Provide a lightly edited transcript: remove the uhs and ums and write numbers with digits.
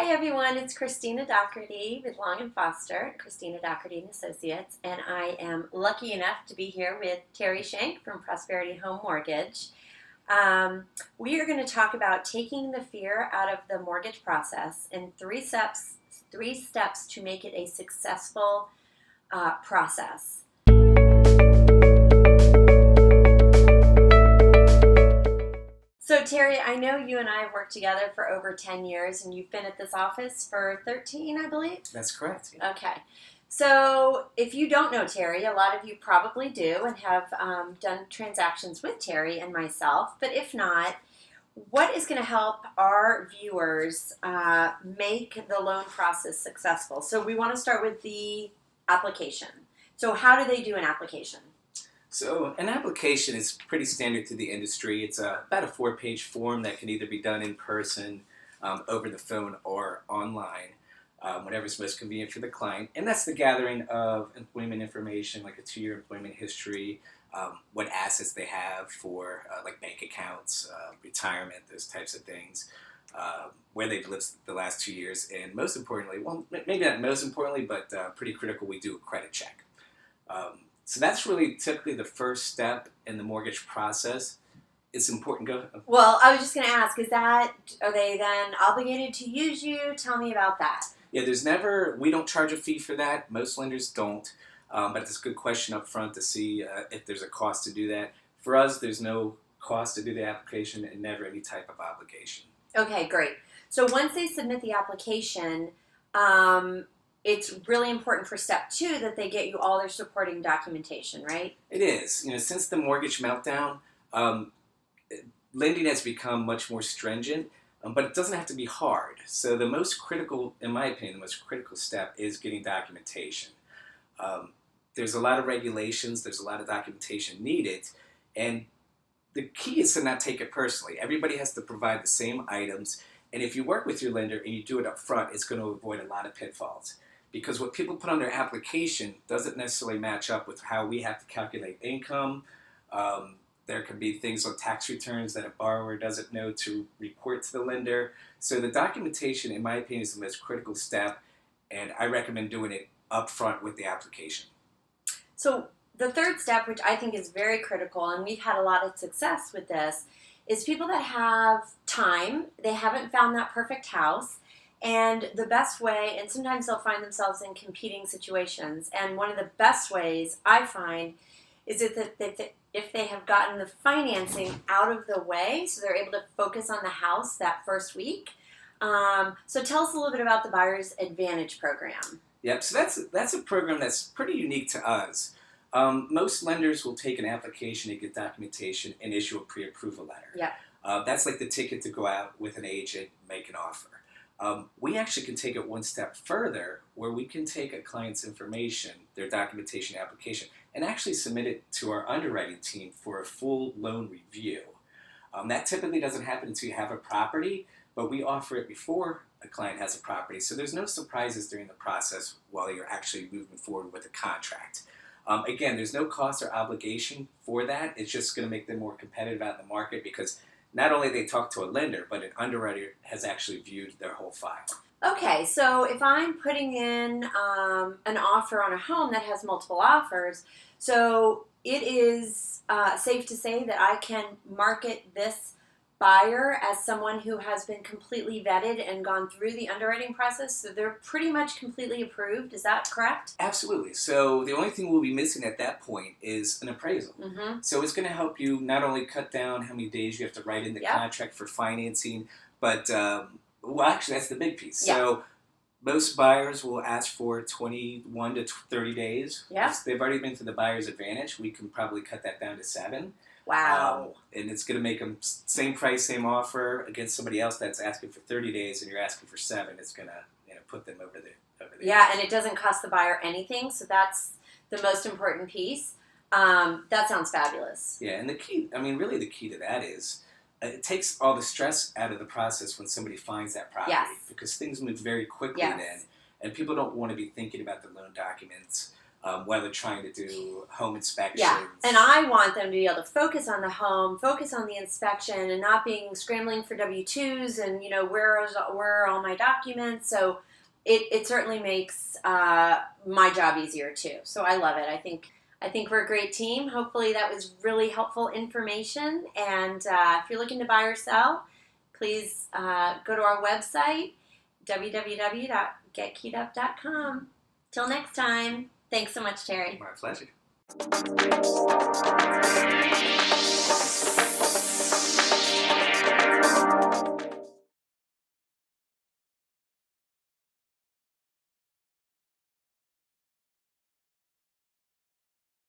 Hi everyone, it's Cristina Dougherty with Long & Foster, Cristina Dougherty and Associates, and I am lucky enough to be here with Terry Shank from Prosperity Home Mortgage. We are going to talk about taking the fear out of the mortgage process in three steps to make it a successful process. So Terry, I know you and I have worked together for over 10 years, and you've been at this office for 13, I believe? That's correct. Yeah. Okay. So if you don't know Terry, a lot of you probably do and have done transactions with Terry and myself. But if not, what is going to help our viewers make the loan process successful? So we want to start with the application. So how do they do an application? So an application is pretty standard to the industry. It's about a 4-page form that can either be done in person, over the phone, or online, whatever's most convenient for the client. And that's the gathering of employment information, like a 2-year employment history, what assets they have for like bank accounts, retirement, those types of things, where they've lived the last 2 years, and most importantly, well, maybe not most importantly, but pretty critical, we do a credit check. So that's really typically the first step in the mortgage process. It's important. Well, I was just going to ask, are they then obligated to use you? Tell me about that. Yeah, we don't charge a fee for that. Most lenders don't. But it's a good question up front to see if there's a cost to do that. For us, there's no cost to do the application and never any type of obligation. Okay, great. So once they submit the application, it's really important for step 2 that they get you all their supporting documentation, right? It is. Since the mortgage meltdown, lending has become much more stringent, but it doesn't have to be hard. So the most critical, in my opinion, the most critical step is getting documentation. There's a lot of regulations, there's a lot of documentation needed, and the key is to not take it personally. Everybody has to provide the same items, and if you work with your lender and you do it up front, it's going to avoid a lot of pitfalls. Because what people put on their application doesn't necessarily match up with how we have to calculate income. There can be things on tax returns that a borrower doesn't know to report to the lender. So the documentation, in my opinion, is the most critical step, and I recommend doing it up front with the application. So the third step, which I think is very critical, and we've had a lot of success with this, is people that have time, they haven't found that perfect house, and the best way, and sometimes they'll find themselves in competing situations, and one of the best ways I find is that if they have gotten the financing out of the way, so they're able to focus on the house that first week. So tell us a little bit about the Buyer's Advantage program. Yep, so that's a program that's pretty unique to us. Most lenders will take an application and get documentation and issue a pre-approval letter. Yeah. That's like the ticket to go out with an agent, make an offer. We actually can take it one step further, where we can take a client's information, their documentation application, and actually submit it to our underwriting team for a full loan review. That typically doesn't happen until you have a property, but we offer it before a client has a property, so there's no surprises during the process while you're actually moving forward with a contract. Again, there's no cost or obligation for that. It's just going to make them more competitive out in the market, because not only they talk to a lender, but an underwriter has actually viewed their whole file. Okay, so if I'm putting in an offer on a home that has multiple offers, so it is safe to say that I can market this buyer as someone who has been completely vetted and gone through the underwriting process, so they're pretty much completely approved. Is that correct? Absolutely. So the only thing we'll be missing at that point is an appraisal. Mm-hmm. So it's going to help you not only cut down how many days you have to write in the contract for financing, but, well, actually, that's the big piece. Yeah. So most buyers will ask for 21 to 30 days. Yeah. If they've already been through the Buyer's Advantage, we can probably cut that down to 7. Wow. And it's going to make them same price, same offer against somebody else that's asking for 30 days and you're asking for 7. It's going to put them over the Yeah, and it doesn't cost the buyer anything, so that's the most important piece. That sounds fabulous. Yeah, and the key, really the key to that is it takes all the stress out of the process when somebody finds that property. Yes. Because things move very quickly then, and people don't want to be thinking about the loan documents. when they're trying to do home inspections. Yeah, and I want them to be able to focus on the home, focus on the inspection, and not being scrambling for W-2s and, where are all my documents. So it certainly makes my job easier too. So I love it. I think we're a great team. Hopefully that was really helpful information. And if you're looking to buy or sell, please go to our website, www.GetKeyedUp.com. Till next time. Thanks so much, Terry. My pleasure.